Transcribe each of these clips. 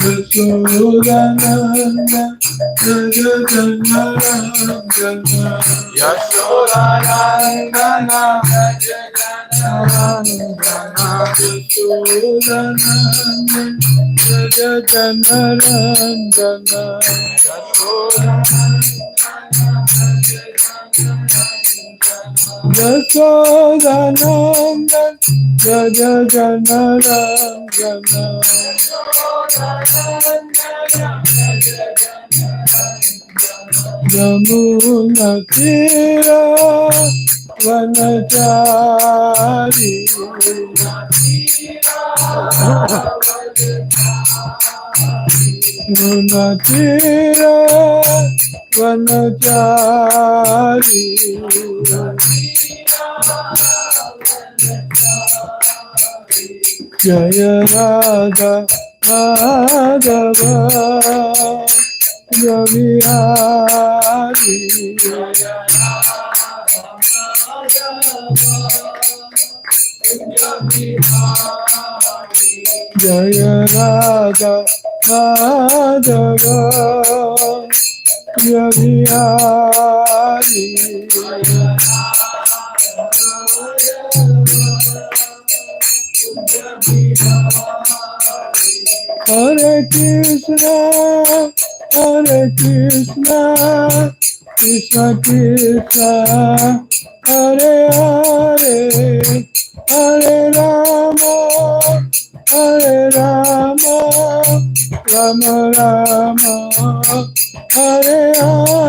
Yashodananda Raja Janarandana Yashodananda Raja Janarandana Yashodananda Raja Janarandana Yashodananda Raja Janarandana Yamuna Tira Vanachari Yamuna Tira Vanachari Jaya Radha Madhava Javihari Jaya Radha Madhava Javihari Hare Krishna, Hare Krishna, Krishna Krishna, Hare Hare, Hare Rama, Hare Rama, Rama Rama, Hare Hare.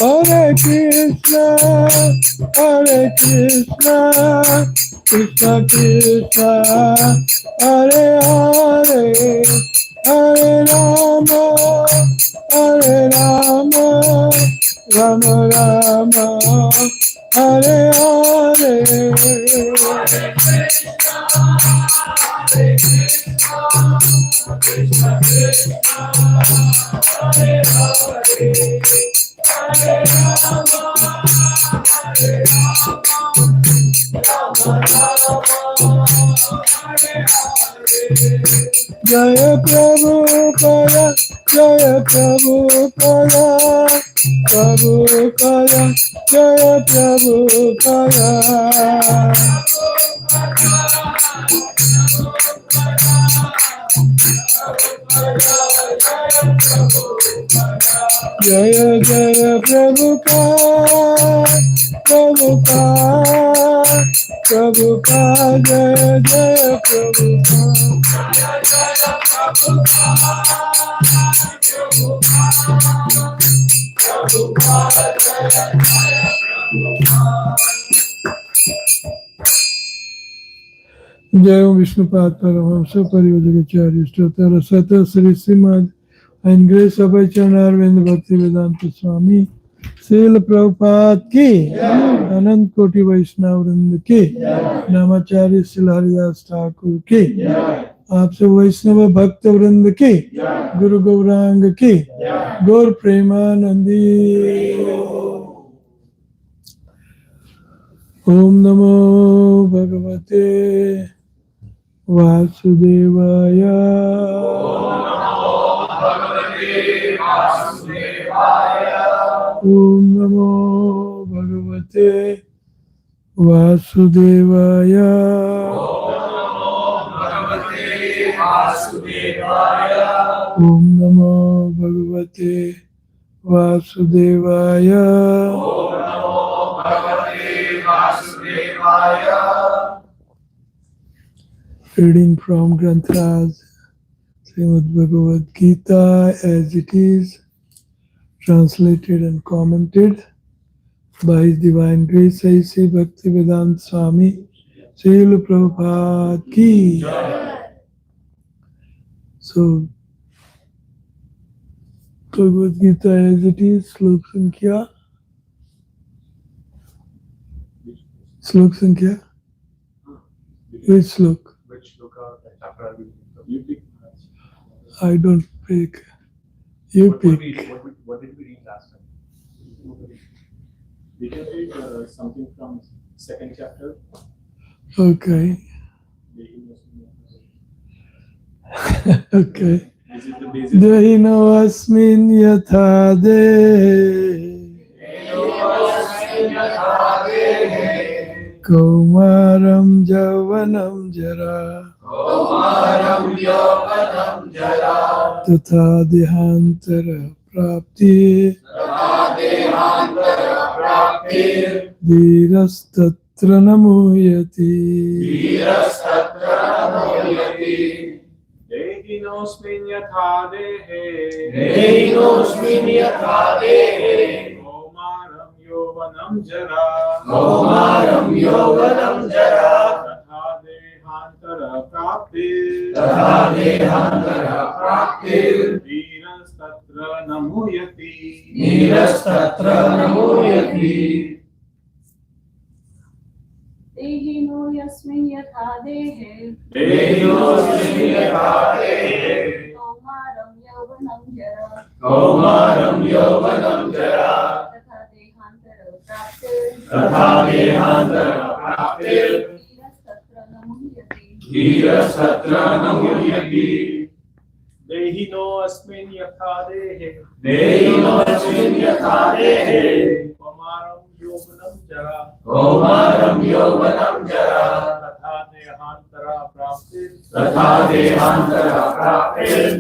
Hare Krishna, Hare Krishna, Krishna Krishna, Hare Hare, Hare Rama, Hare Rama, Rama Rama, Hare Hare. Jaya Prabhupada, Jaya Prabhupada, Prabhupada, Jaya Prabhupada. Jaya Jaya Prabhupada, Prabhupada, Prabhupada, Jaya Jaya Jai Om Vishnupada Paramahamsa Parivadakacharya Stotara Sata Sri Srimad and Grace Abhay Chanarvind Bhakti Vedanta Swami Srila Prabhupada ki Anand Koti Vaishnav Vrinda ki Namacharya Srila Haridas Thakur ki आप सब वैष्णव भक्त वृंद की गुरु गौरांग की गौर प्रेमानंदी ओम नमो भगवते वासुदेवाय ओम नमो भगवते वासुदेवाय ओम नमो भगवते वासुदेवाय Reading from Granthas Srimad Bhagavad Gita as it is, translated and commented by His Divine Grace A.C. Bhaktivedanta Swami Srila Prabhupada ki. So, Bhagavad Gita as it is, Slok Sankhya Slok Sankhya? Which slok? Which loka chakra you pick? I don't pick. You What pick. did we read last time? We can read something from second chapter. Okay. Okay. This is the basis. Dehino asmin yatha dehe Kaumaram javanam jara Tatha dehantara prapti Dhirastatra namuyati Dehinosmin yatha dehe Kaumaram yovanam jara Tatha dehantara praptir Dhirastatra namuyati Dehino yasmin yatha dehe Kaumaram yauvanam jara Tatha dehantara praptir Dhirastatra namuyati Dehino asmin yatha dehe Kaumaram yovanam jara Tatha dehantara praptir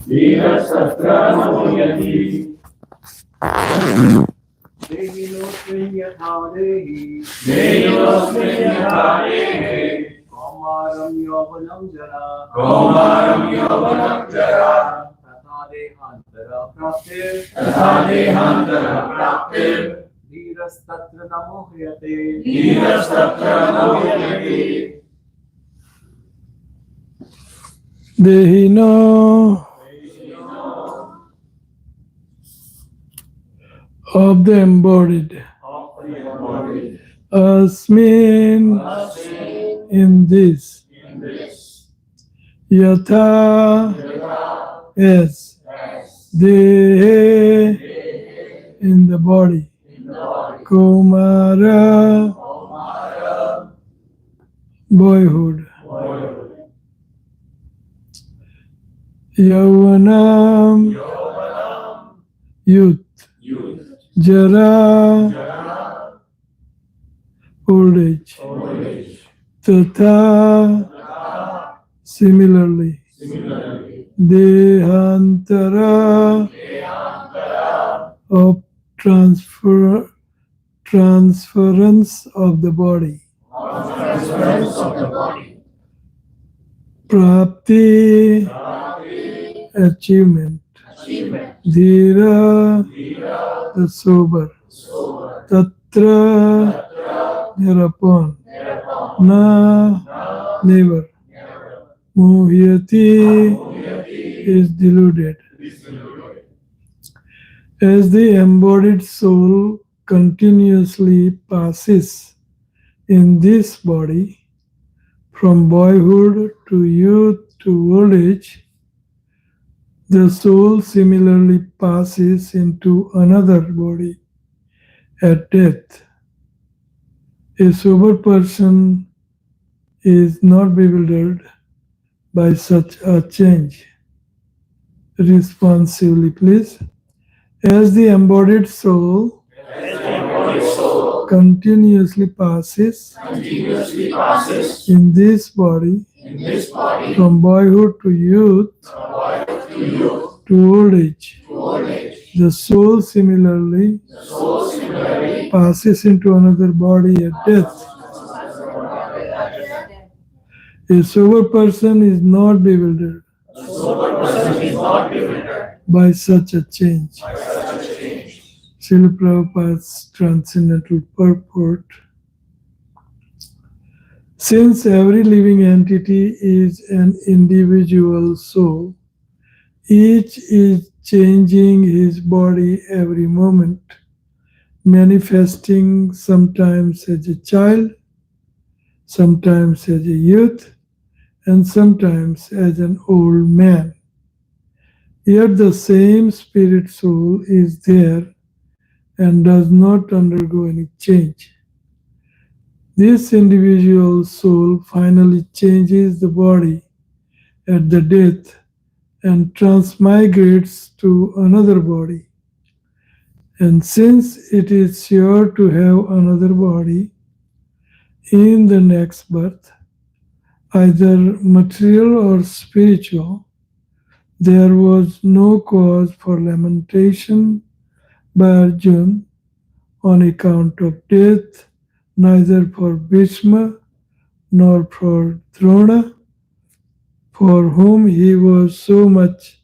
Dhirastatra namuyati Dehinosmin yatha dehe Kaumaram yovanam jara Tatha dehantara praptir Dhirastatra namuyate Dehino of the embodied Asmin in this Yatha as Dehe in the body Kumara boyhood Yavanam youth Jara old age Tatha similarly Dehantara of transference of the body Prapti achievement Dhira the sober Tatra thereupon Na never Muhyati is deluded. As the embodied soul continuously passes in this body from boyhood to youth to old age, the soul similarly passes into another body at death. A sober person is not bewildered by such a change. Responsively, please. As the embodied soul continuously passes in this body from boyhood to youth to old age, the soul similarly passes into another body at death. A sober person is not bewildered by such a change. Srila Prabhupada's Transcendental Purport. Since every living entity is an individual soul, each is changing his body every moment. manifesting sometimes as a child, sometimes as a youth, and sometimes as an old man. Yet the same spirit soul is there and does not undergo any change. This individual soul finally changes the body at the death and transmigrates to another body. And since it is sure to have another body in the next birth, either material or spiritual, there was no cause for lamentation by Arjuna on account of death, neither for Bhishma nor for Drona, for whom he was so much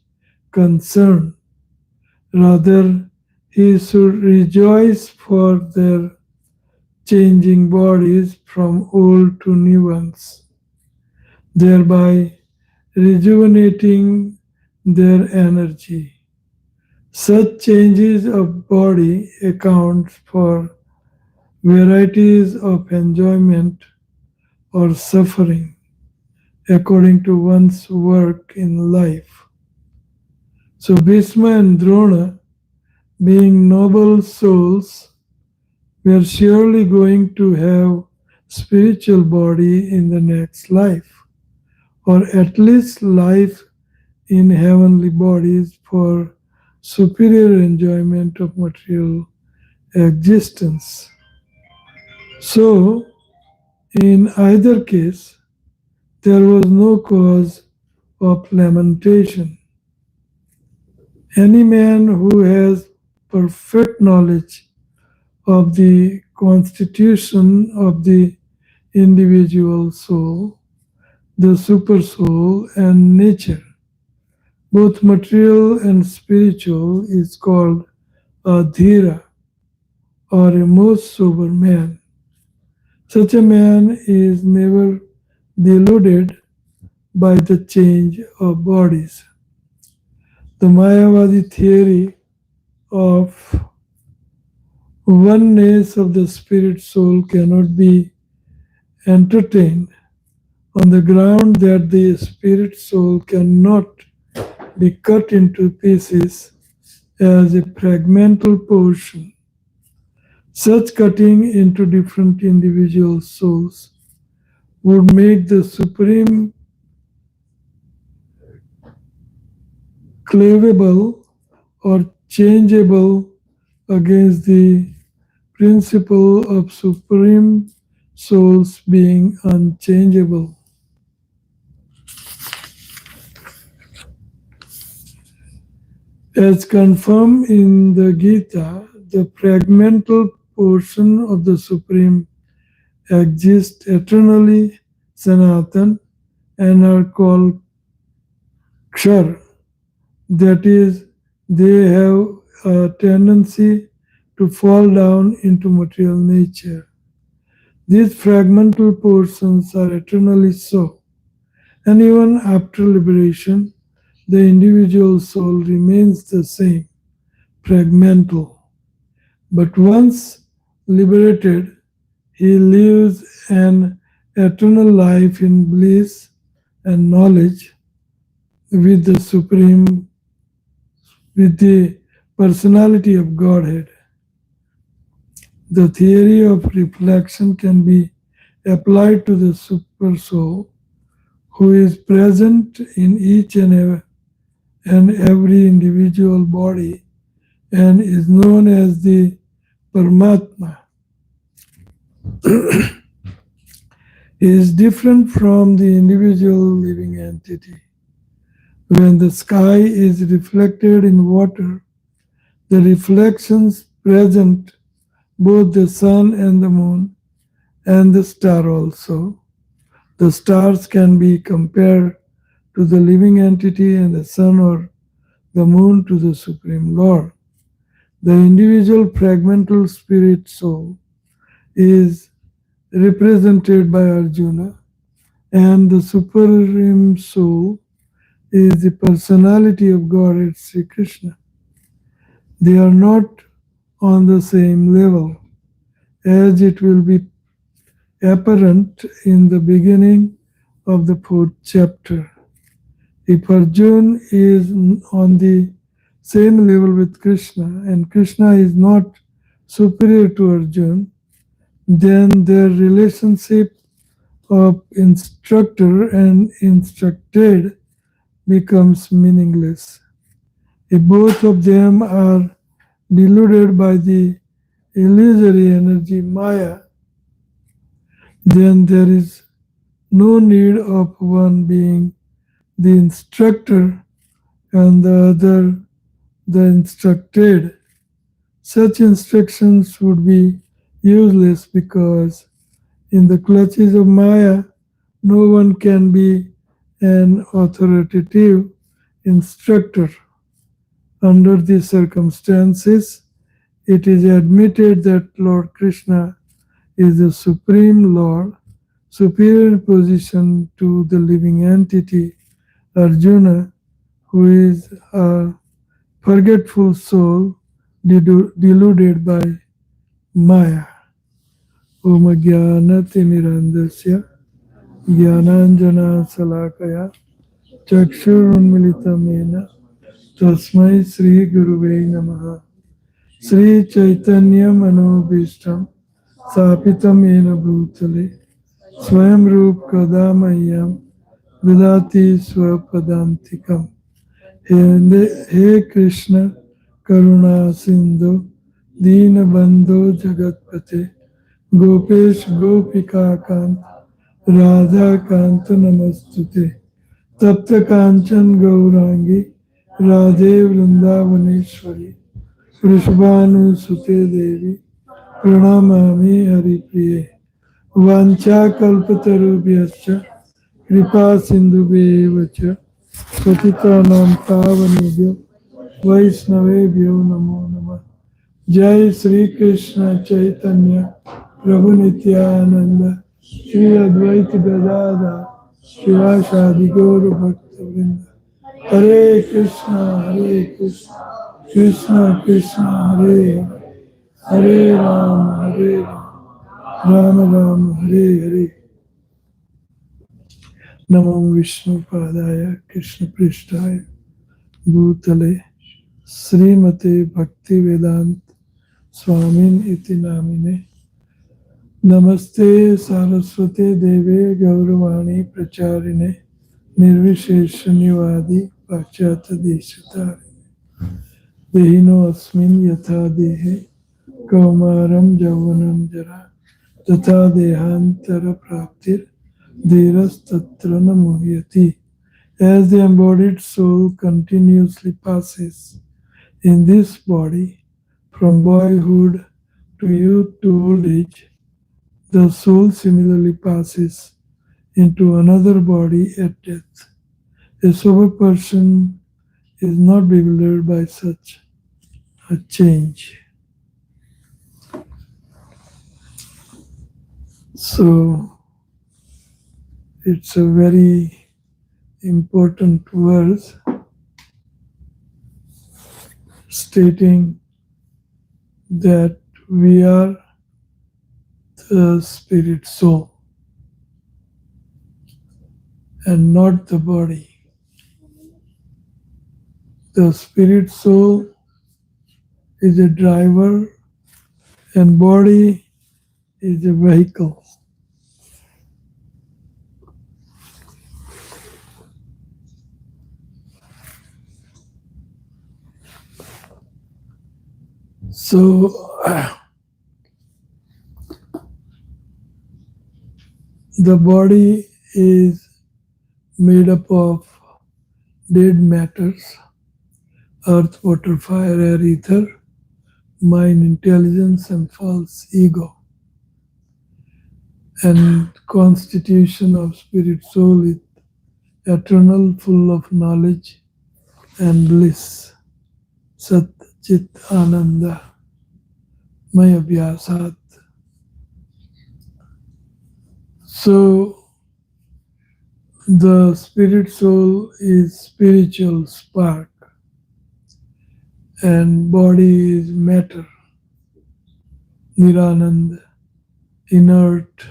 concerned. Rather, he should rejoice for their changing bodies from old to new ones, thereby rejuvenating their energy. Such changes of body account for varieties of enjoyment or suffering according to one's work in life. So Bhishma and Drona, being noble souls, were surely going to have spiritual body in the next life, or at least life in heavenly bodies for superior enjoyment of material existence. So, in either case, there was no cause of lamentation. Any man who has perfect knowledge of the constitution of the individual soul, the super soul, and nature, both material and spiritual, is called a dhira, or a most sober man. Such a man is never deluded by the change of bodies. The Mayavadi theory of oneness of the spirit soul cannot be entertained on the ground that the spirit soul cannot be cut into pieces as a fragmental portion. Such cutting into different individual souls would make the supreme cleavable or changeable against the principle of supreme souls being unchangeable. As confirmed in the Gita, the fragmental portion of the Supreme exists eternally, Sanatan, and are called Kshar. That is, they have a tendency to fall down into material nature. These fragmental portions are eternally so, and even after liberation, the individual soul remains the same, fragmental. But once liberated, he lives an eternal life in bliss and knowledge with the Supreme, with the personality of Godhead. The theory of reflection can be applied to the super soul who is present in each and every individual body and is known as the Paramatma. He is different from the individual living entity. When the sky is reflected in water, the reflections present both the sun and the moon and the star also. The stars can be compared to the living entity and the sun or the moon to the Supreme Lord. The individual fragmental spirit soul is represented by Arjuna, and the Supreme Soul is the personality of Godhead Sri Krishna. They are not on the same level, as it will be apparent in the beginning of the fourth chapter. If Arjuna is on the same level with Krishna and Krishna is not superior to Arjuna, then their relationship of instructor and instructed becomes meaningless. If both of them are deluded by the illusory energy Maya, then there is no need of one being the instructor and the other the instructed. Such instructions would be useless because in the clutches of Maya, no one can be an authoritative instructor. Under these circumstances, it is admitted that Lord Krishna is the Supreme Lord, superior in position to the living entity, Arjuna, who is a forgetful soul deluded by Maya. Om Jnanatimirandasya Jnananjana Salakaya Chakshurunmilitam Yena Tasmai Sri Guruve Namaha. Sri Chaitanya Manobhishtam Sapitam Yena Bhutale Swayam Rup Kadamayam Vidati Swapadantikam. He Krishna Karuna Sindhu Dina Bandhu Jagatpate Gopesh Gopika Kant Radha Kant Namastute Tapta Kanchan Gaurangi Radhe Vrindavaneshwari Vrishabhanu Sute Devi Pranamami Haripriye Vancha Kalpatarubhyascha Kripa Sindhubhyevacha Patitanam Pavanebhyo Vaishnavebhyo Namo Namah. Jai Sri Krishna Chaitanya Prabhu Nityananda Shri Advaita Gadadhar Shivasadi Gaura Bhakta Vrinda. Hare Krishna Krishna Krishna Hare Hare Hare Rama Rama Rama Hare Hare. Namo Vishnu Padaya Krishna Prishtaya Bhutale Srimate Bhakti Vedant Swamin iti namine. Namaste Saraswate Deve Gauravani Pracharine Nirvisheshanivadi Pachata Deshatari Dehino Asmin Yatha Dehe Kaumaram Javanam Jara Tata Dehantara Praptir Dheras Tatra Namuhyati. As the embodied soul continuously passes in this body from boyhood to youth to old age, the soul similarly passes into another body at death. A sober person is not bewildered by such a change. So, it's a very important verse stating that we are the spirit soul and not the body. The spirit soul is a driver and body is a vehicle. So, the body is made up of dead matters, earth, water, fire, air, ether, mind, intelligence, and false ego. And constitution of spirit soul is eternal, full of knowledge and bliss. Sat Chit Ananda Maya Vyasat. So the spirit soul is spiritual spark and body is matter, Niranand, inert,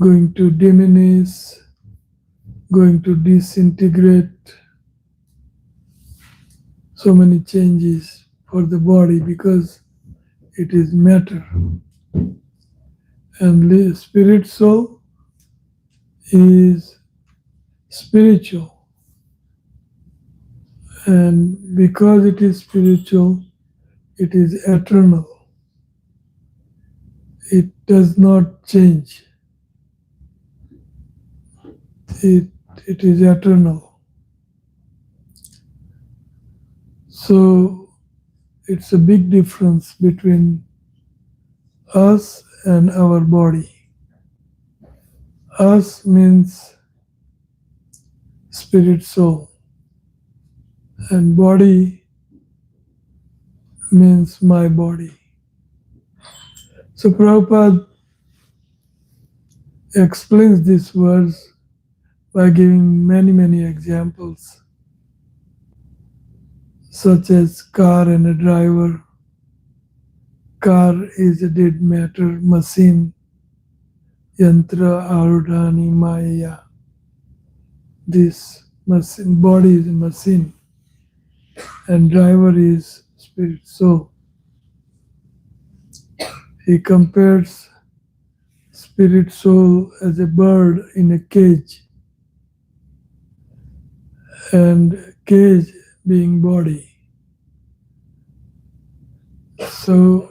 going to diminish, going to disintegrate. So many changes for the body because it is matter. And the spirit soul is spiritual. And because it is spiritual, it is eternal. It does not change. It is eternal. So it's a big difference between us and our body. Us means spirit soul, and body means my body. So Prabhupada explains these words by giving many examples, such as car and a driver. Car is a dead matter, machine, yantra arudhani maya. This machine, body is a machine, and driver is spirit soul. He compares spirit soul as a bird in a cage, and cage being body. So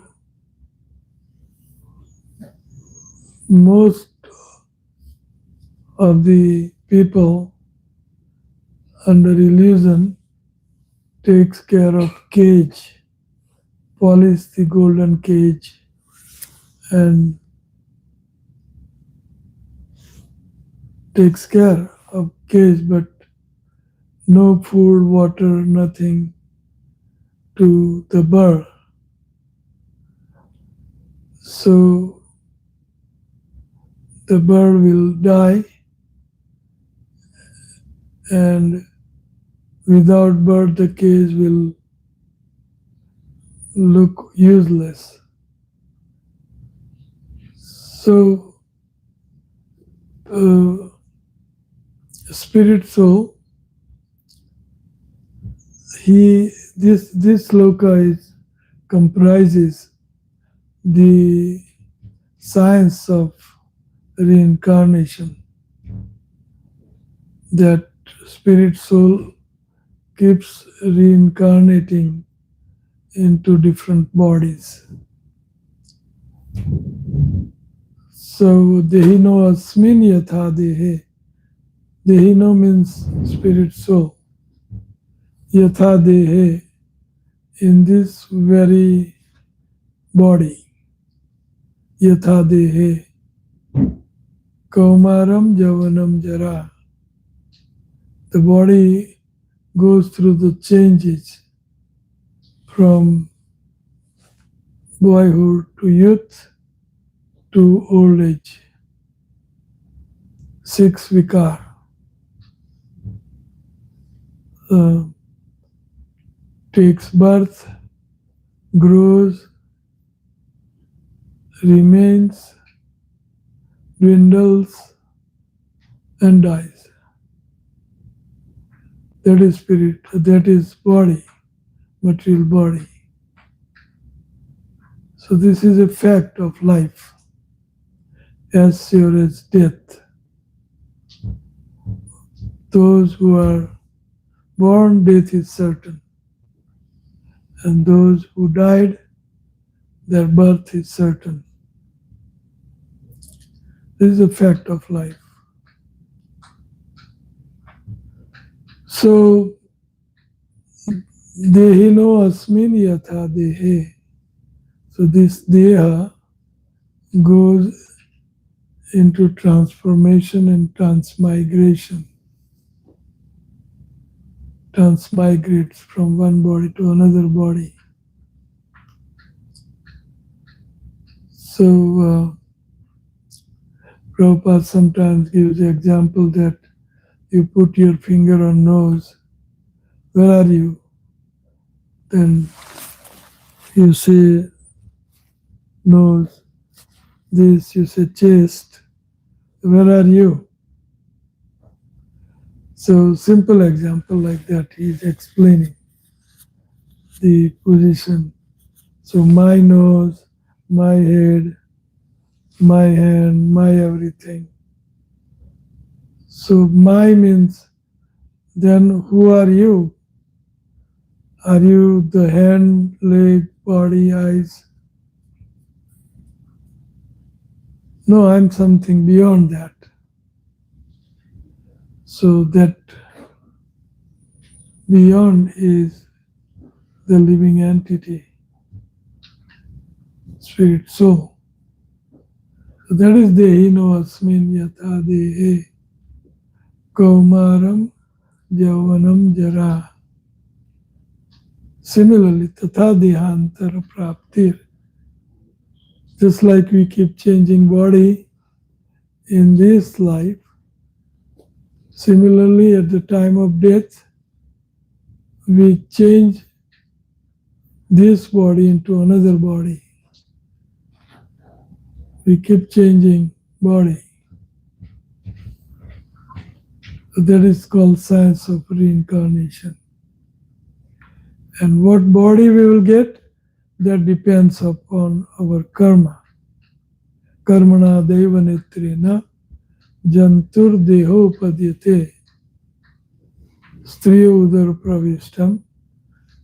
most of the people under illusion takes care of cage, polish the golden cage, and takes care of cage, but no food, water, nothing to the bird. So the bird will die, and without bird the cage will look useless. So spirit soul, this sloka comprises the science of reincarnation, that spirit soul keeps reincarnating into different bodies. So dehino asmin yatha dehe. Dehino means spirit soul. Yatha dehe, in this very body. Yatha dehe. Kaumaram javanam jara. The body goes through the changes from boyhood to youth to old age. 6 vikar. Takes birth, grows, remains, dwindles, and dies. That is spirit, that is body, material body. So this is a fact of life, as sure as death. Those who are born, death is certain. And those who died, their birth is certain. This is a fact of life. So, dehino asmin yatha dehe. So this deha goes into transformation and transmigration. Transmigrates from one body to another body. So Prabhupada sometimes gives the example that you put your finger on nose, where are you? Then you say nose, this, you say chest. Where are you? So simple example like that, he is explaining the position. So my nose, my head, my hand, my everything. So my means, then who are you? Are you the hand, leg, body, eyes? No, I'm something beyond that. So that beyond is the living entity, spirit soul. So that is Dehino Asmin Yatha Dehe Kaumaram Javanam Jara. Similarly, Tatha Dehantara Praptir. Just like we keep changing body in this life, similarly at the time of death, we change this body into another body. We keep changing body. So that is called science of reincarnation. And what body we will get, that depends upon our karma. Karmana devanetrena jantur deho padyate striyo udar pravishtam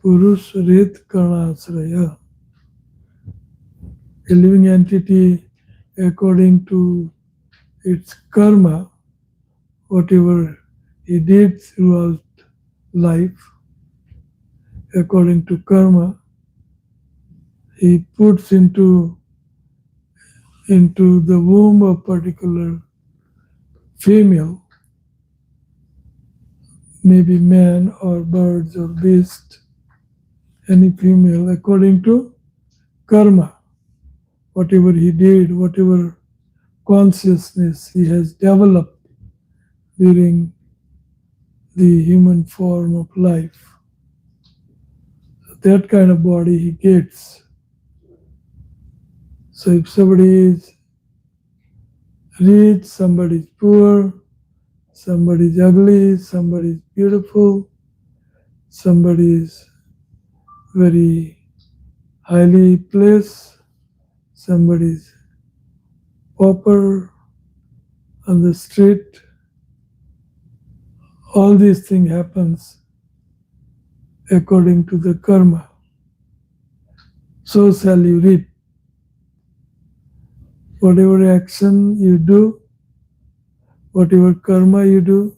purush ret karnasraya. A living entity, according to its karma, whatever he did throughout life, according to karma, he puts into the womb of particular female, maybe man or birds or beast, any female, according to karma, whatever he did, whatever consciousness he has developed during the human form of life. That kind of body he gets. So if somebody is rich, somebody is poor, somebody is ugly, somebody is beautiful, somebody is very highly placed, somebody is pauper on the street, all these things happens according to the karma. So shall you reap. Whatever action you do, whatever karma you do,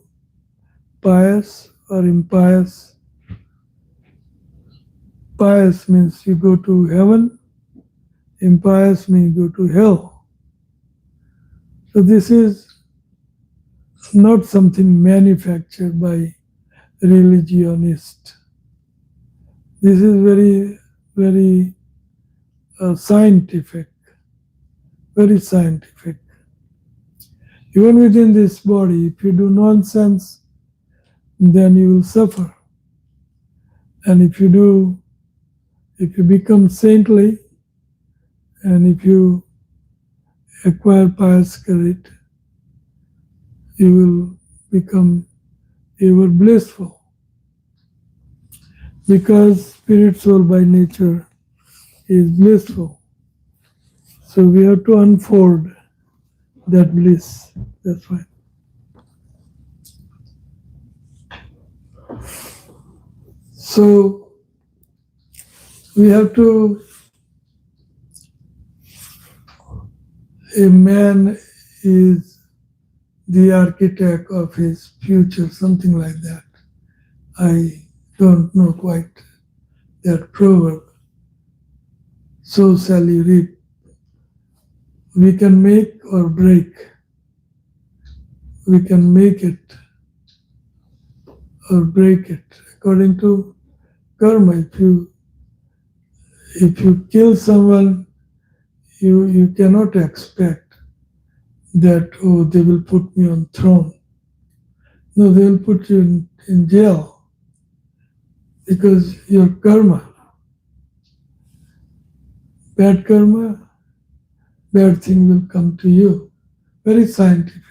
pious or impious. Pious means you go to heaven, impious means you go to hell. So this is not something manufactured by religionists. This is very, very scientific, very scientific. Even within this body, if you do nonsense, then you will suffer. And if you become saintly, and if you acquire pious spirit, you will become ever blissful. Because spirit soul by nature is blissful. So we have to unfold that bliss. That's why. So we have to, a man is the architect of his future, something like that. I don't know quite that proverb. So shall you reap. We can make or break. We can make it or break it according to karma. If you kill someone, you cannot expect that, oh, they will put me on throne. No, they will put you in jail because your karma. Bad karma, bad thing will come to you. Very scientific.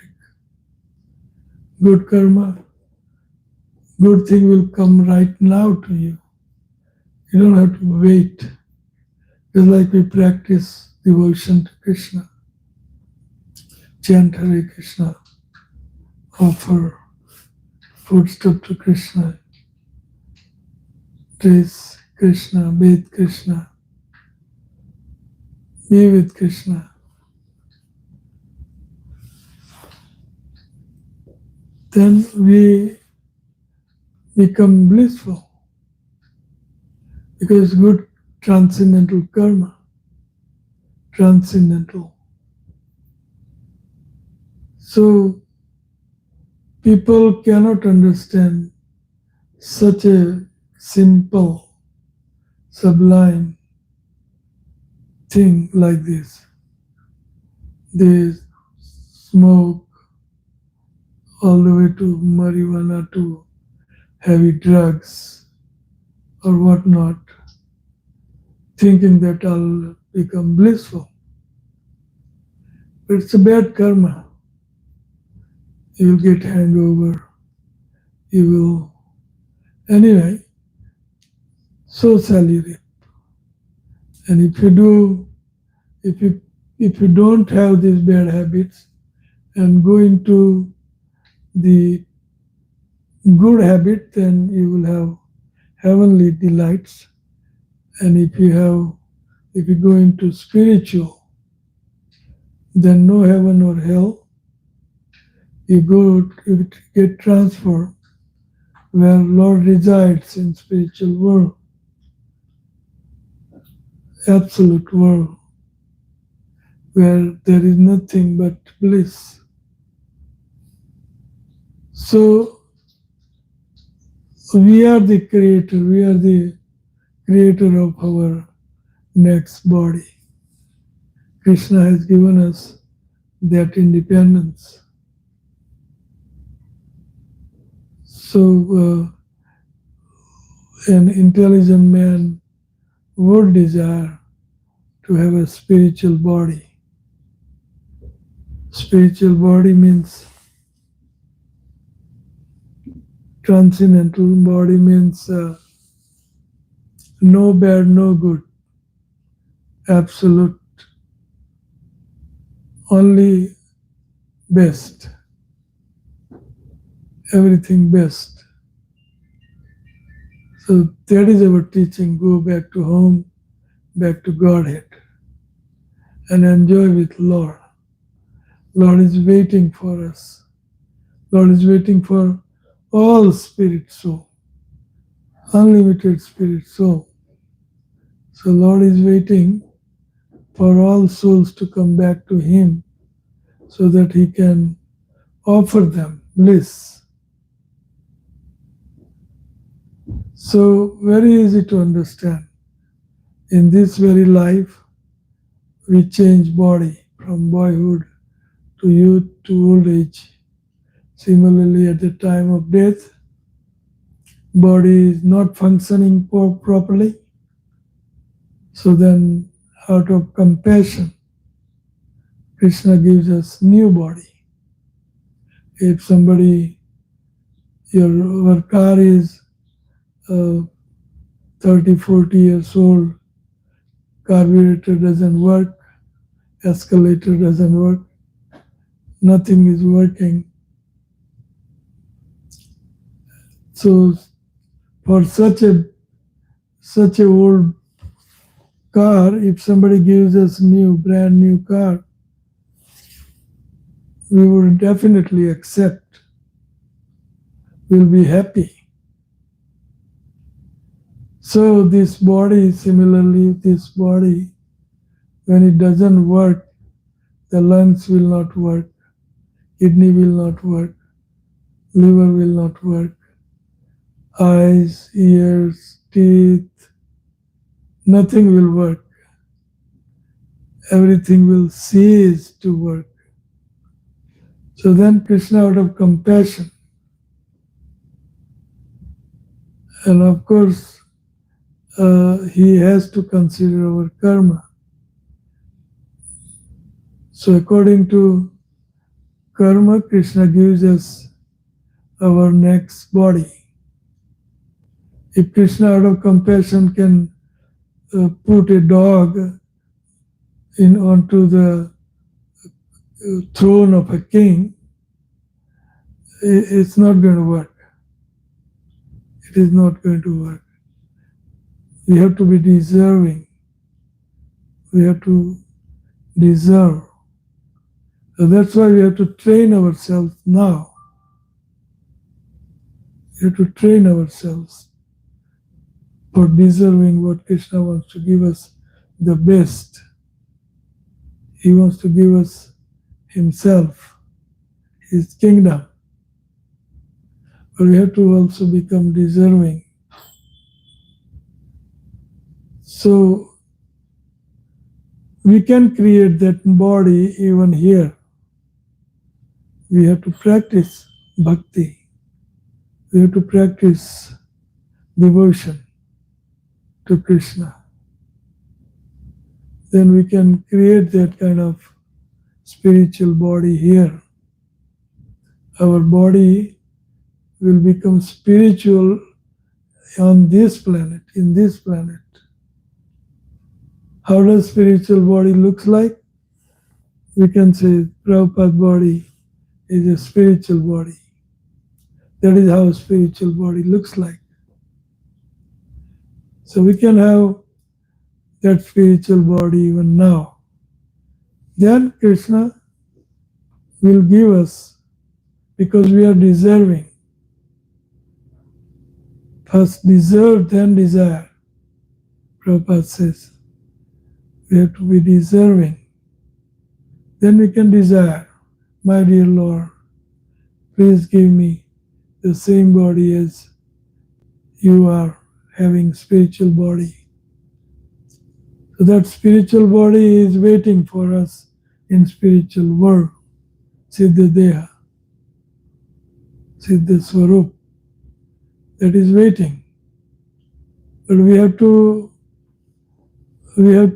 Good karma, good thing will come right now to you. You don't have to wait. Just like we practice devotion to Krishna, chant Hare Krishna, offer foodstuff to Krishna, praise Krishna, bathe Krishna, be with Krishna. Then we become blissful because good transcendental karma, transcendental. So people cannot understand such a simple, sublime thing like this. They smoke all the way to marijuana, to heavy drugs or whatnot, thinking that I'll become blissful. But it's a bad karma. You will get hangover. You will, anyway, so shall you reap. And if you don't have these bad habits and go into the good habit, then you will have heavenly delights. And if you go into spiritual, then no heaven or hell. You get transferred where Lord resides in spiritual world, absolute world, where there is nothing but bliss. So we are the creator, we are the creator of our next body. Krishna has given us that independence. So an intelligent man would desire to have a spiritual body. Spiritual body means transcendental body, means no bad, no good, absolute, only best, everything best. So that is our teaching. Go back to home, back to Godhead, and enjoy with Lord. Lord is waiting for us. Lord is waiting for all spirit soul, unlimited spirit soul. So Lord is waiting for all souls to come back to Him so that He can offer them bliss. So very easy to understand. In this very life, we change body from boyhood to youth to old age. Similarly, at the time of death, body is not functioning properly. So then, out of compassion, Krishna gives us new body. If somebody, our car is 30, 40 years old, carburetor doesn't work, escalator doesn't work, nothing is working. So for such a old car, if somebody gives us brand new car, we would definitely accept. We'll be happy. So this body, similarly, this body, when it doesn't work, the lungs will not work, kidney will not work, liver will not work, eyes, ears, teeth, nothing will work. Everything will cease to work. So then Krishna, out of compassion, and of course, He has to consider our karma. So according to karma, Krishna gives us our next body. If Krishna out of compassion can put a dog onto the throne of a king, it's not going to work. It is not going to work. We have to be deserving. We have to deserve. So that's why we have to train ourselves now. We have to train ourselves for deserving what Krishna wants to give us, the best. He wants to give us himself, his kingdom. But we have to also become deserving. So we can create that body even here. We have to practice bhakti. We have to practice devotion to Krishna. Then we can create that kind of spiritual body here. Our body will become spiritual on this planet, in this planet. How does spiritual body looks like? We can say Prabhupada body is a spiritual body. That is how a spiritual body looks like. So we can have that spiritual body even now. Then Krishna will give us, because we are deserving. First deserve, then desire. Prabhupada says, we have to be deserving. Then we can desire, my dear Lord, please give me the same body as you are having, spiritual body. So that spiritual body is waiting for us in spiritual world. Siddha Deha, Siddha Swarup, that is waiting. But we have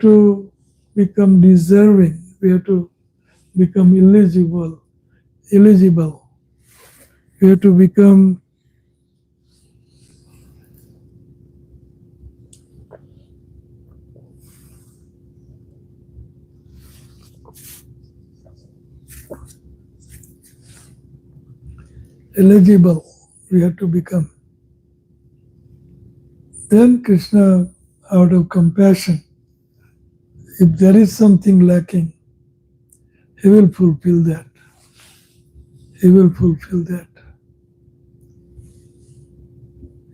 to become deserving. We have to become eligible. We have to become eligible. We have to become. Then Krishna, out of compassion, if there is something lacking, he will fulfill that. He will fulfill that.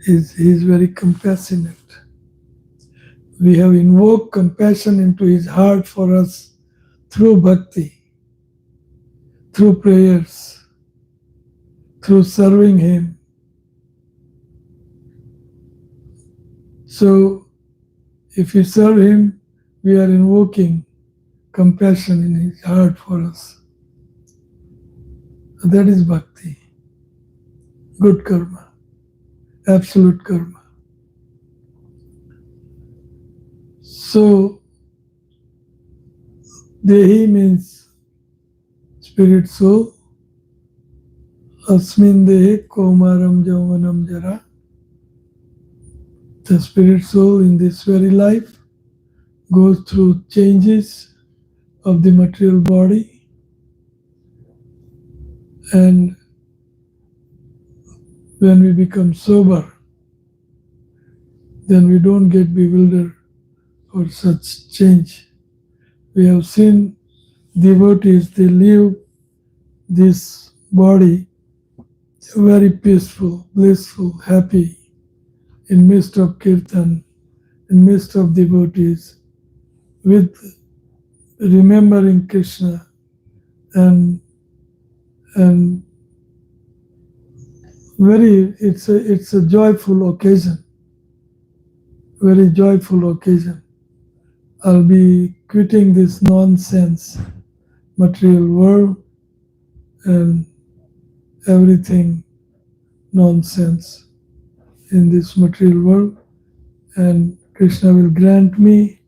He is very compassionate. We have invoked compassion into his heart for us through bhakti, through prayers, through serving him. So if we serve him, we are invoking compassion in his heart for us. So that is bhakti, good karma, absolute karma. So Dehi means spirit soul. Asmin Dehi Komaram Jauvanam Jara. The spirit soul in this very life goes through changes of the material body, and when we become sober, then we don't get bewildered for such change. We have seen devotees, they leave this body very peaceful, blissful, happy, in midst of kirtan, in midst of devotees, with remembering Krishna and it's a joyful occasion, very joyful occasion. I'll be quitting this nonsense material world and everything nonsense in this material world, and Krishna will grant me,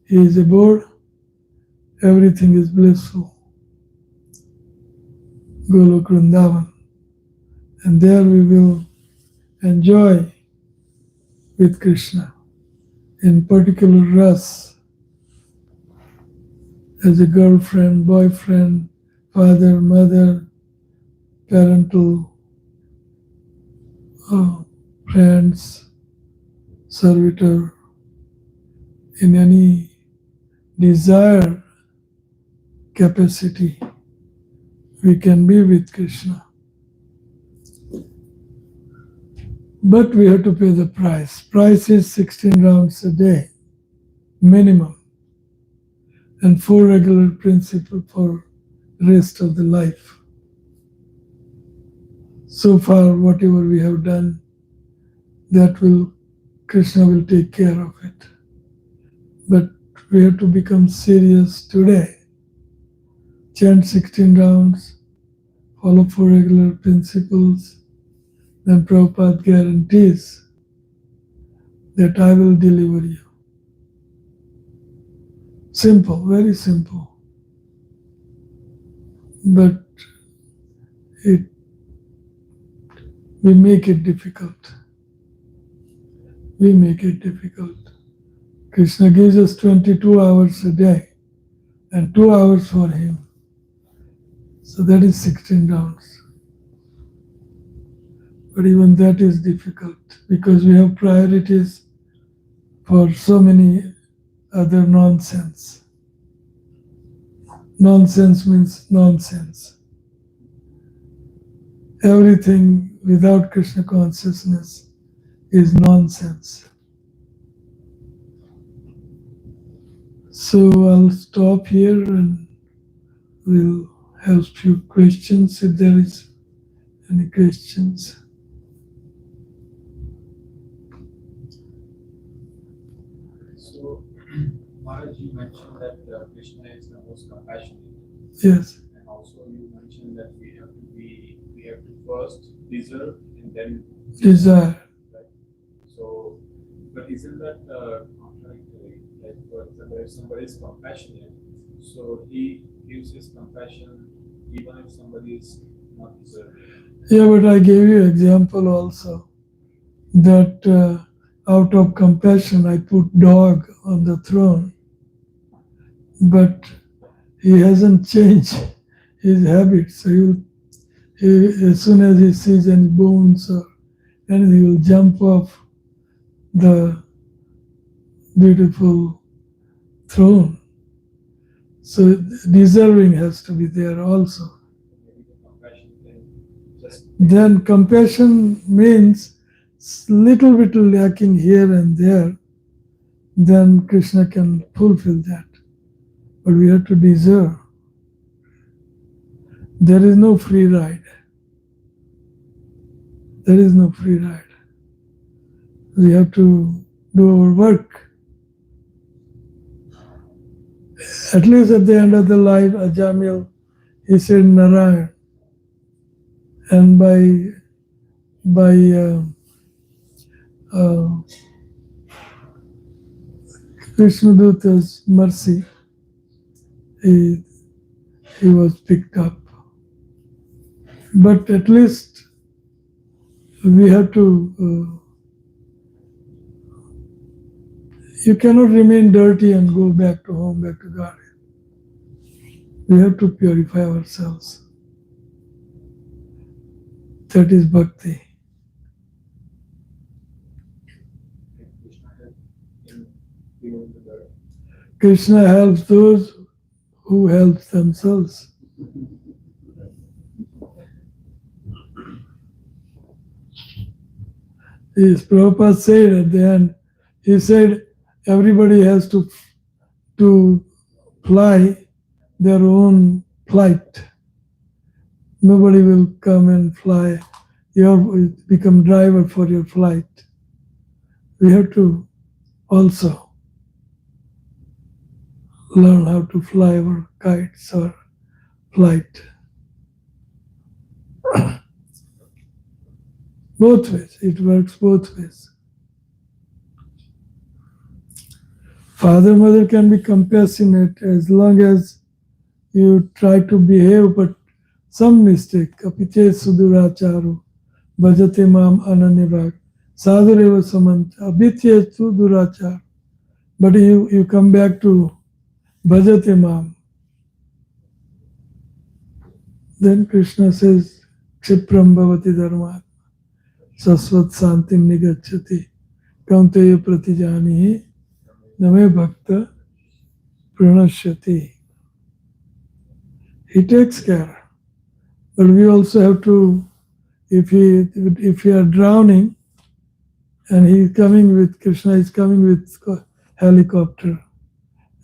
he is aboard, everything is blissful. Golok Vrindavan. And there we will enjoy with Krishna in particular ras as a girlfriend, boyfriend, father, mother, parental, friends, servitor, in any desire capacity, we can be with Krishna. But we have to pay the price. Price is 16 rounds a day, minimum, and 4 regular principles for rest of the life. So far, whatever we have done, that will, Krishna will take care of it. But we have to become serious today. Chant 16 rounds, follow 4 regular principles, then Prabhupada guarantees that I will deliver you. Simple, very simple. But we make it difficult. We make it difficult. Krishna gives us 22 hours a day and 2 hours for him. So that is 16 rounds. But even that is difficult because we have priorities for so many other nonsense. Nonsense means nonsense. Everything without Krishna consciousness is nonsense. So I'll stop here and we'll have few questions if there is any questions. So, Maharaj, you mentioned that Krishna is the most compassionate. Yes. And also you mentioned that we have to first deserve and then Desire. right? So, but isn't that contradictory? Like, for example, if somebody is compassionate, so he gives his compassion even if somebody is not deserving. Yeah, but I gave you example also that out of compassion I put dog on the throne, but he hasn't changed his habits. So as soon as he sees any bones or anything, he will jump off the beautiful throne. So deserving has to be there also. Maybe the compassion can just Then compassion means little bit lacking here and there, then Krishna can fulfill that. But we have to deserve. There is no free ride. There is no free ride. We have to do our work. At least at the end of the life, Ajamil, he said Narayan. And by Vishnuduta's mercy, he was picked up. But at least we have to, you cannot remain dirty and go back to home, back to God. We have to purify ourselves. That is bhakti. Krishna help in removing the dirt. Krishna helps those who help themselves. Yes, Prabhupada said at the end, he said everybody has to fly their own flight. Nobody will come and fly. You have to become driver for your flight. We have to also learn how to fly our kites or flight. Both ways. It works both ways. Father, mother can be compassionate as long as you try to behave, but some mistake. Kapiche suduracharu, bhajate mam ananyabhag, sadhureva samanta, abhitye sudurachar. But you come back to bhajate mam. Then Krishna says, Kshipram bhavati dharmat, sasvat santim nigacchati, kaunteya pratijanihi, name bhakta pranashyati. He takes care. But we also have to, if we are drowning and he is coming with, Krishna is coming with helicopter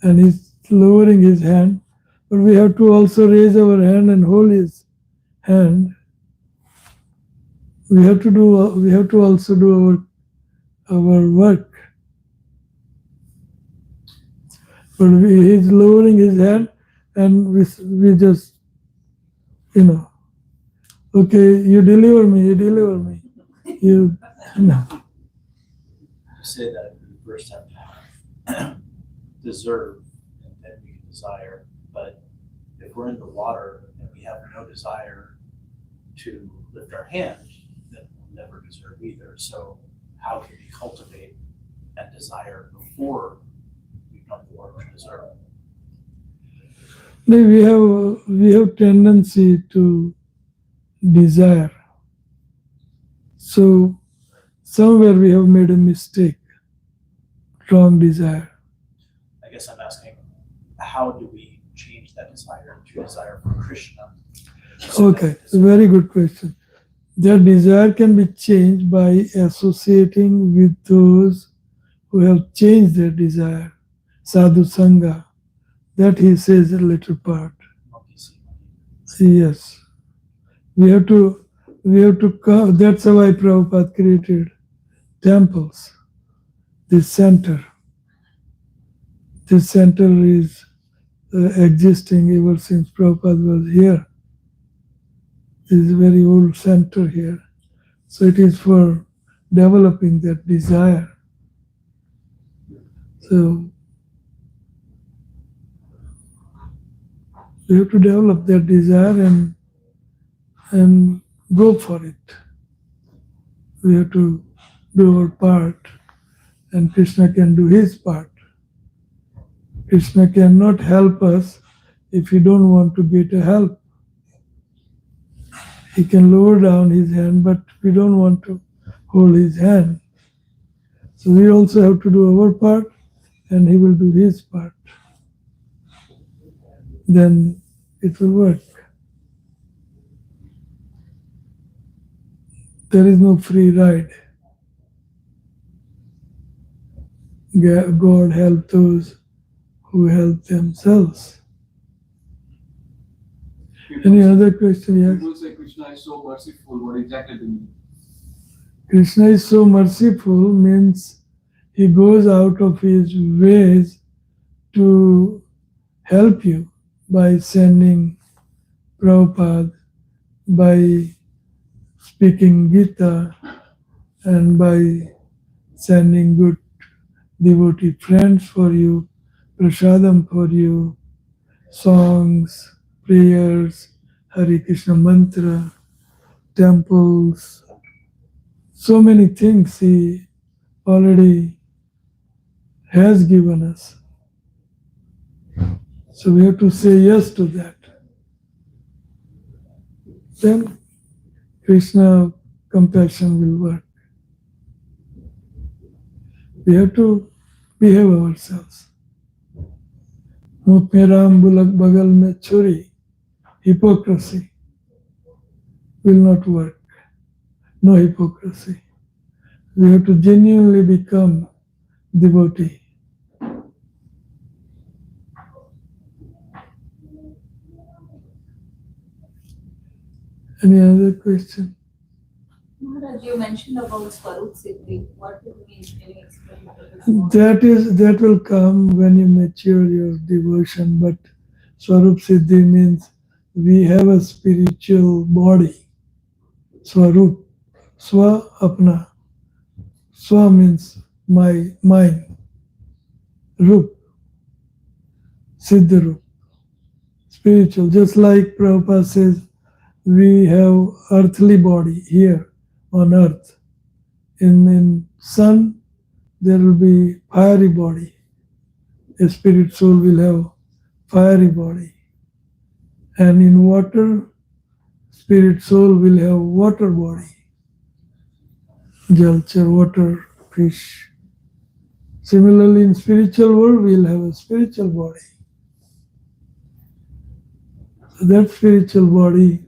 and he's lowering his hand, but we have to also raise our hand and hold his hand. We have to also do our work. But he's lowering his hand and we just, okay, you deliver me. You know. You say that we first have to have deserve and then we can desire. But if we're in the water and we have no desire to lift our hand, then we'll never deserve either. So how can we cultivate and desire before we've done the work to deserve? We have tendency to desire. So somewhere we have made a mistake, wrong desire. I guess I'm asking, how do we change that desire to desire for Krishna? Okay, it's a very good question. That desire can be changed by associating with those who have changed their desire. Sadhu Sangha. That he says a little part. Yes. We have to come. That's why Prabhupada created temples. This center is existing ever since Prabhupada was here. This is a very old center here. So it is for developing that desire. So we have to develop that desire and go for it. We have to do our part and Krishna can do his part. Krishna cannot help us if we don't want to get a help. He can lower down his hand, but we don't want to hold his hand. So we also have to do our part and he will do his part. Then it will work. There is no free ride. God help those who help themselves. Any other question? Yes. People say Krishna is so merciful. What exactly do you mean? Krishna is so merciful means he goes out of his ways to help you by sending Prabhupada, by speaking Gita, and by sending good devotee friends for you, prasadam for you, songs, prayers, Hare Krishna mantra, temples, so many things he already has given us. So we have to say yes to that. Then Krishna compassion will work. We have to behave ourselves. Mukh mein Ram bulak bagal mein churi. Hypocrisy will not work. No hypocrisy. We have to genuinely become devotee. Any other question? Maharaj, you mentioned about Swarup Siddhi. What do you mean? Can you explain a bit more? That will come when you mature your devotion, but Swarup Siddhi means we have a spiritual body. Swarup. Swa apna. Swa means mine. Rup, Siddha Rup, spiritual. Just like Prabhupada says, we have earthly body here on earth. In sun, there will be fiery body. A spirit soul will have fiery body. And in water, spirit soul will have water body. Jalchar, water, fish. Similarly, in spiritual world, we'll have a spiritual body. So that spiritual body,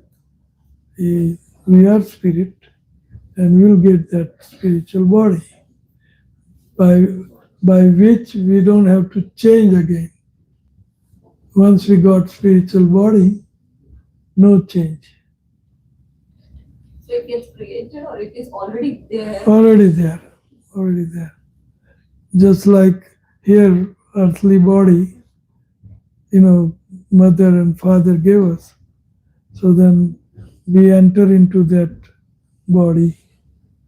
we are spirit, and we'll get that spiritual body by which we don't have to change again. Once we got spiritual body, no change. So it gets created or it is already there? Already there, already there. Just like here, earthly body, mother and father gave us. So then we enter into that body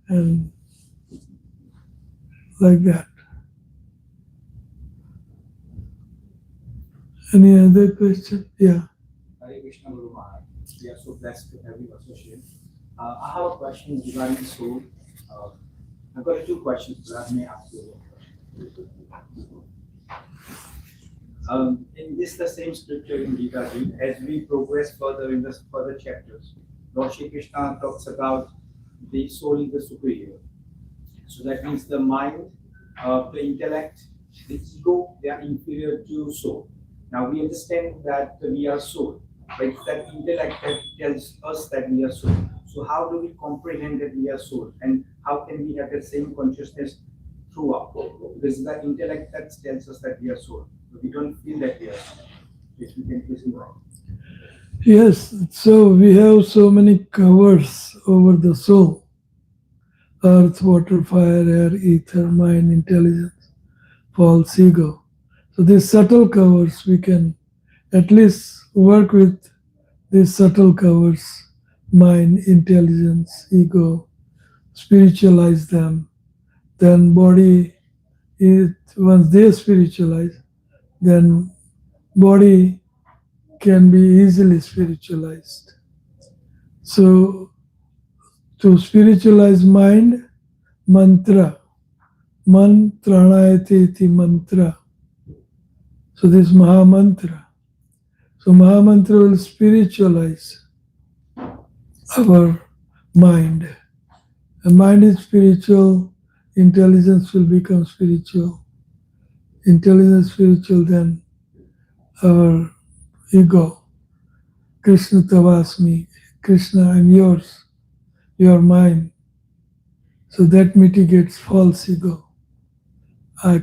and like that. Any other question? Yeah. Hare Krishna Guru Maharaj. We are so blessed to have you associate. I have a question regarding the soul. I've got two questions, but I may ask you one question. In this, the same scripture in Gita, as we progress further in the further chapters, Lord Shri Krishna talks about the soul is the superior. So that means the mind, the intellect, the ego, they are inferior to soul. Now we understand that we are soul, but it's that intellect that tells us that we are soul. So how do we comprehend that we are soul, and how can we have the same consciousness throughout? Because the intellect that tells us that we are soul, but we don't feel that we are soul. If we can please invite. Yes, so we have so many covers over the soul: earth, water, fire, air, ether, mind, intelligence, false ego. So these subtle covers, we can at least work with these subtle covers: mind, intelligence, ego, spiritualize them. Then body, once they spiritualize, then body can be easily spiritualized. So to spiritualize mind, mantra, mantranayate iti mantra. So this Maha Mantra. So Maha Mantra will spiritualize our mind. And mind is spiritual, intelligence will become spiritual. Intelligence spiritual, then our ego. Krishna Tavasmi, Krishna, I'm yours, you are mine. So that mitigates false ego.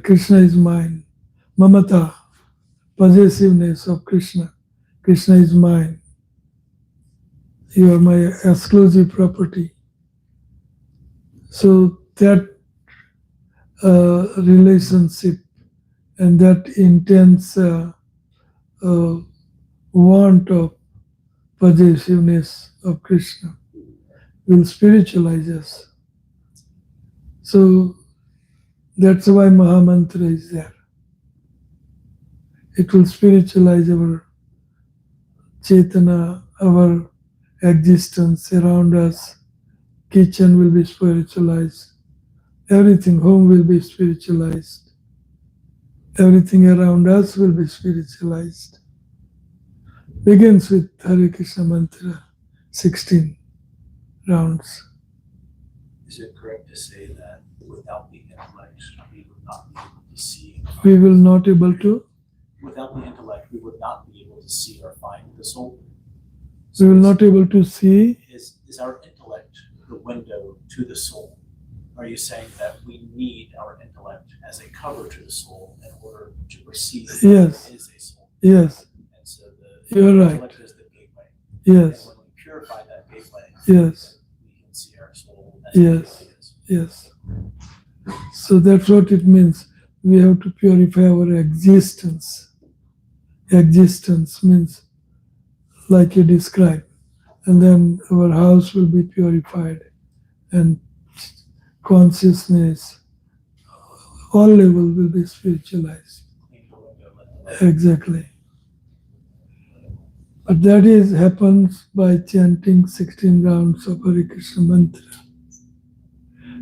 Krishna is mine. Mamata, possessiveness of Krishna. Krishna is mine. You are my exclusive property. So that relationship and that intense want of possessiveness of Krishna will spiritualize us. So that's why Mahamantra is there. It will spiritualize our Chetana, our existence around us. Kitchen will be spiritualized. Everything, home will be spiritualized. Everything around us will be spiritualized. Begins with Hare Krishna mantra, 16 rounds. Is it correct to say that without the intellect, we would not be able to see? We will not able to? Without the intellect, we would not be able to see or find the soul. We will not able to see. Is our intellect the window to the soul? Are you saying that we need our intellect as a cover to the soul in order to perceive that Yes. there is a soul? Yes, And so you are right. intellect is the gateway. Yes, And when we purify that gateway, yes, we can see our soul as Yes. it really is. yes. So that's what it means. We have to purify our existence. Existence means like you described. And then our house will be purified, and consciousness, all level will be spiritualized. Exactly. But that happens by chanting 16 rounds of Hare Krishna mantra.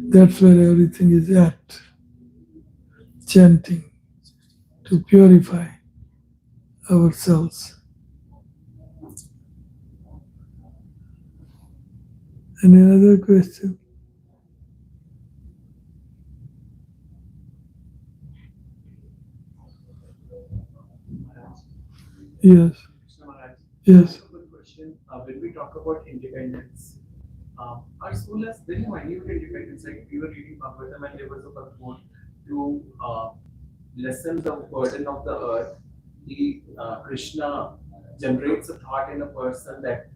That's where everything is at. Chanting to purify ourselves. Any other question? Yes. Krishna Maharaj. Yes. Good question. When we talk about independence, our soul has very minute independence. Like we were reading Bhagavatam and there was a purport to lessen the burden of the earth. Krishna generates a thought in a person that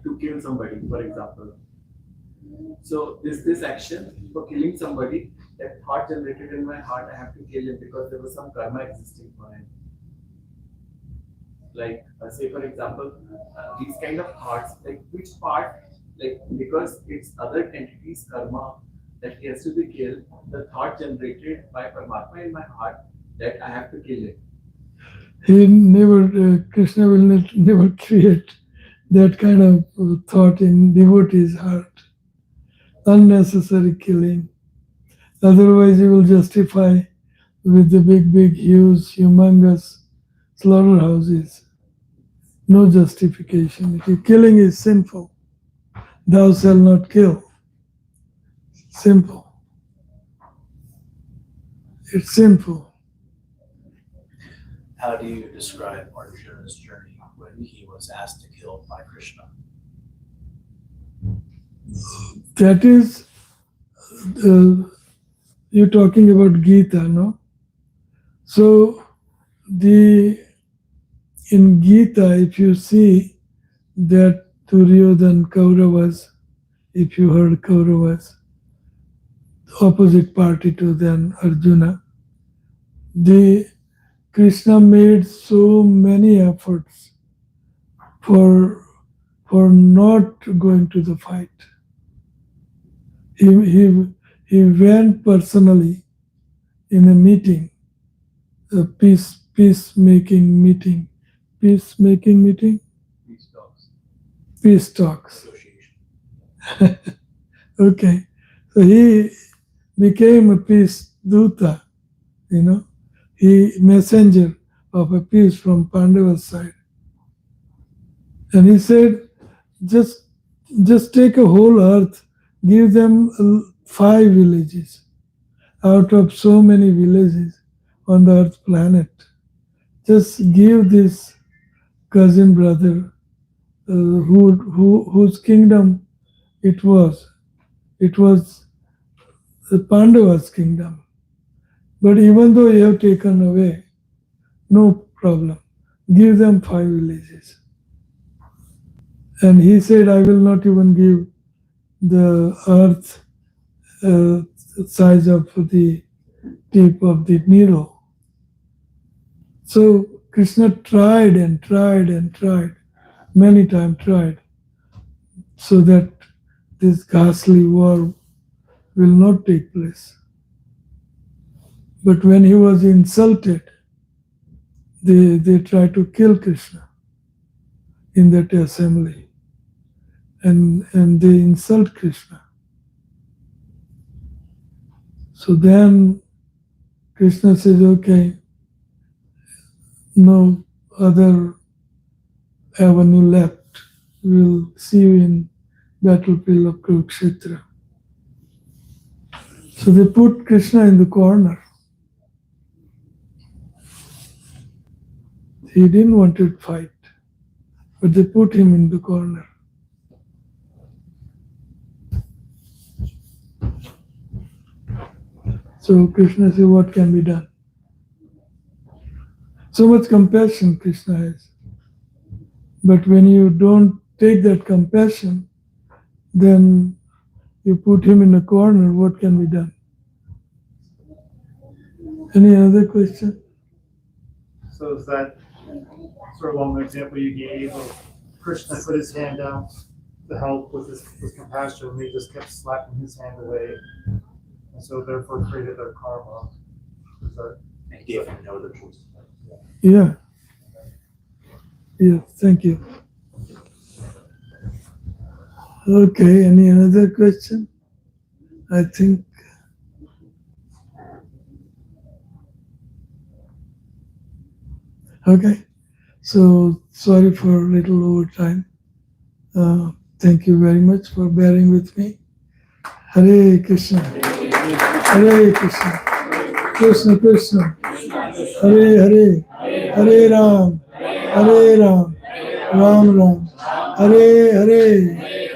to kill somebody, for example. So this action for killing somebody, that thought generated in my heart, I have to kill him because there was some karma existing for him. Like say for example, these kind of thoughts, like which part, like because it's other entities karma that he has to be killed, the thought generated by Paramatma in my heart that I have to kill it. He never, Krishna will never create that kind of thought in devotee's heart. Unnecessary killing. Otherwise, he will justify with the big, huge, humongous slaughterhouses. No justification. If killing is sinful, thou shalt not kill. Simple. It's simple. How do you describe Arjuna's journey when he was asked to kill by Krishna? That is, you're talking about Gita, no? So, in Gita, if you see that Duryodhan Kauravas, if you heard Kauravas, opposite party to then Arjuna, Krishna made so many efforts for not going to the fight. He went personally in a meeting, a peacemaking meeting. Peace talks. Okay. So he became a peace duta, he messenger of a peace from Pandava's side. And he said, just take a whole earth, give them 5 villages out of so many villages on the earth planet. Just give this cousin brother whose kingdom it was the Pandava's kingdom. But even though you have taken away, no problem. Give them 5 villages. And he said, I will not even give the earth size of the tip of the needle. So Krishna tried and tried and tried, many times tried, so that this ghastly war will not take place. But when he was insulted, they tried to kill Krishna in that assembly. And they insult Krishna. So then Krishna says, okay, no other avenue left. We'll see you in battlefield of Kurukshetra. So they put Krishna in the corner. He didn't want to fight, but they put him in the corner. So Krishna said, what can be done? So much compassion Krishna has. But when you don't take that compassion, then you put him in a corner, what can be done? Any other question? So is that sort of along the example you gave of Krishna put his hand out to help with compassion, and he just kept slapping his hand away, and so therefore created their karma? Is that, And gave him no other choice. yeah. Yeah. Yeah, thank you. Okay, any other question? I think. Okay, so sorry for a little overtime. Thank you very much for bearing with me. Hare Krishna. Hare Krishna. Krishna Krishna. Hare Hare. Hare Ram. Hare Ram. Ram Ram. Hare Hare.